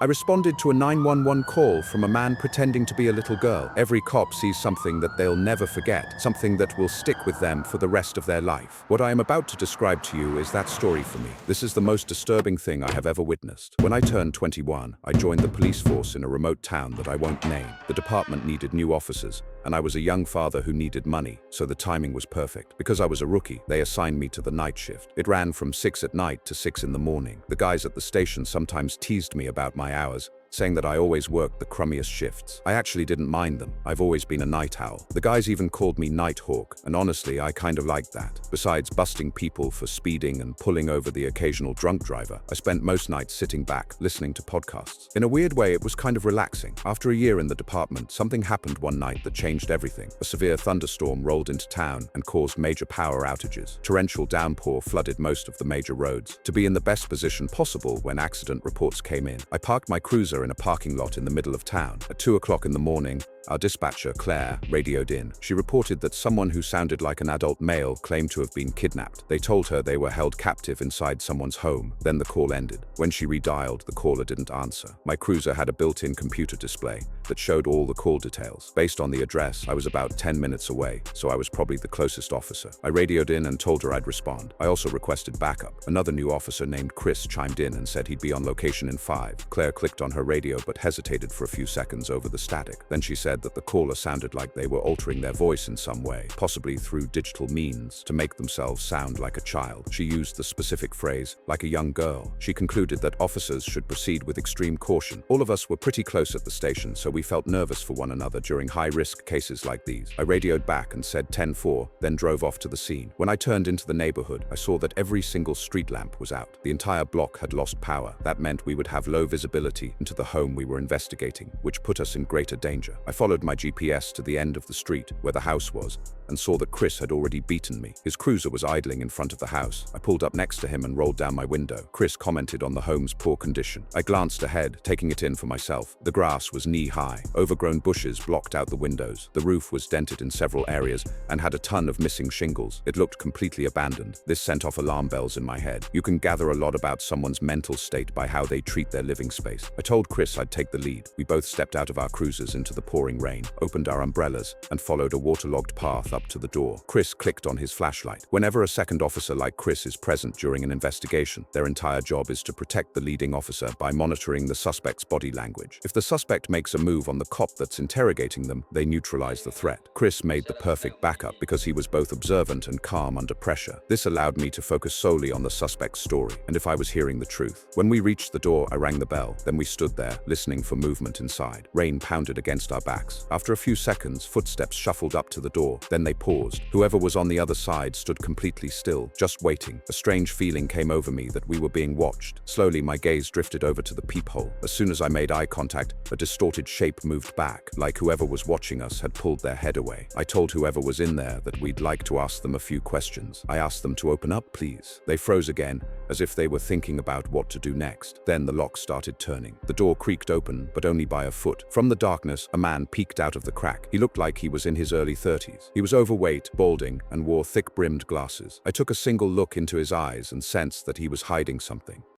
I responded to a 911 call from a man pretending to be a little girl. Every cop sees something that they'll never forget, something that will stick with them for the rest of their life. What I am about to describe to you is that story for me. This is the most disturbing thing I have ever witnessed. When I turned 21, I joined the police force in a remote town that I won't name. The department needed new officers, and I was a young father who needed money, so the timing was perfect. Because I was a rookie, they assigned me to the night shift. It ran from 6 at night to 6 in the morning. The guys at the station sometimes teased me about my hours, saying that I always worked the crummiest shifts. I actually didn't mind them. I've always been a night owl. The guys even called me Nighthawk, and honestly, I kind of liked that. Besides busting people for speeding and pulling over the occasional drunk driver, I spent most nights sitting back, listening to podcasts. In a weird way, it was kind of relaxing. After a year in the department, something happened one night that changed everything. A severe thunderstorm rolled into town and caused major power outages. Torrential downpour flooded most of the major roads. To be in the best position possible when accident reports came in, I parked my cruiser in a parking lot in the middle of town. At 2 o'clock in the morning, our dispatcher, Claire, radioed in. She reported that someone who sounded like an adult male claimed to have been kidnapped. They told her they were held captive inside someone's home. Then the call ended. When she redialed, the caller didn't answer. My cruiser had a built-in computer display that showed all the call details. Based on the address, I was about 10 minutes away, so I was probably the closest officer. I radioed in and told her I'd respond. I also requested backup. Another new officer named Chris chimed in and said he'd be on location in 5. Claire clicked on her radio but hesitated for a few seconds over the static. Then she said that the caller sounded like they were altering their voice in some way, possibly through digital means, to make themselves sound like a child. She used the specific phrase, like a young girl. She concluded that officers should proceed with extreme caution. All of us were pretty close at the station, so we felt nervous for one another during high-risk cases like these. I radioed back and said 10-4, then drove off to the scene. When I turned into the neighborhood, I saw that every single street lamp was out. The entire block had lost power. That meant we would have low visibility into the home we were investigating, which put us in greater danger. I followed my GPS to the end of the street where the house was and saw that Chris had already beaten me. His cruiser was idling in front of the house. I pulled up next to him and rolled down my window. Chris commented on the home's poor condition. I glanced ahead, taking it in for myself. The grass was knee-high. Overgrown bushes blocked out the windows. The roof was dented in several areas and had a ton of missing shingles. It looked completely abandoned. This sent off alarm bells in my head. You can gather a lot about someone's mental state by how they treat their living space. I told Chris I'd take the lead. We both stepped out of our cruisers into the pouring rain, opened our umbrellas, and followed a waterlogged path up to the door. Chris clicked on his flashlight. Whenever a second officer like Chris is present during an investigation, their entire job is to protect the leading officer by monitoring the suspect's body language. If the suspect makes a move on the cop that's interrogating them, they neutralize the threat. Chris made the perfect backup because he was both observant and calm under pressure. This allowed me to focus solely on the suspect's story and if I was hearing the truth. When we reached the door, I rang the bell. Then we stood there, listening for movement inside. Rain pounded against our backs. After a few seconds, footsteps shuffled up to the door. Then they paused. Whoever was on the other side stood completely still, just waiting. A strange feeling came over me that we were being watched. Slowly, my gaze drifted over to the peephole. As soon as I made eye contact, a distorted shape moved back, like whoever was watching us had pulled their head away. I told whoever was in there that we'd like to ask them a few questions. I asked them to open up, please. They froze again, as if they were thinking about what to do next. Then the lock started turning. The door creaked open, but only by a foot. From the darkness, a man peeked out of the crack. He looked like he was in his early 30s. He was overweight, balding, and wore thick-brimmed glasses. I took a single look into his eyes and sensed that he was hiding something.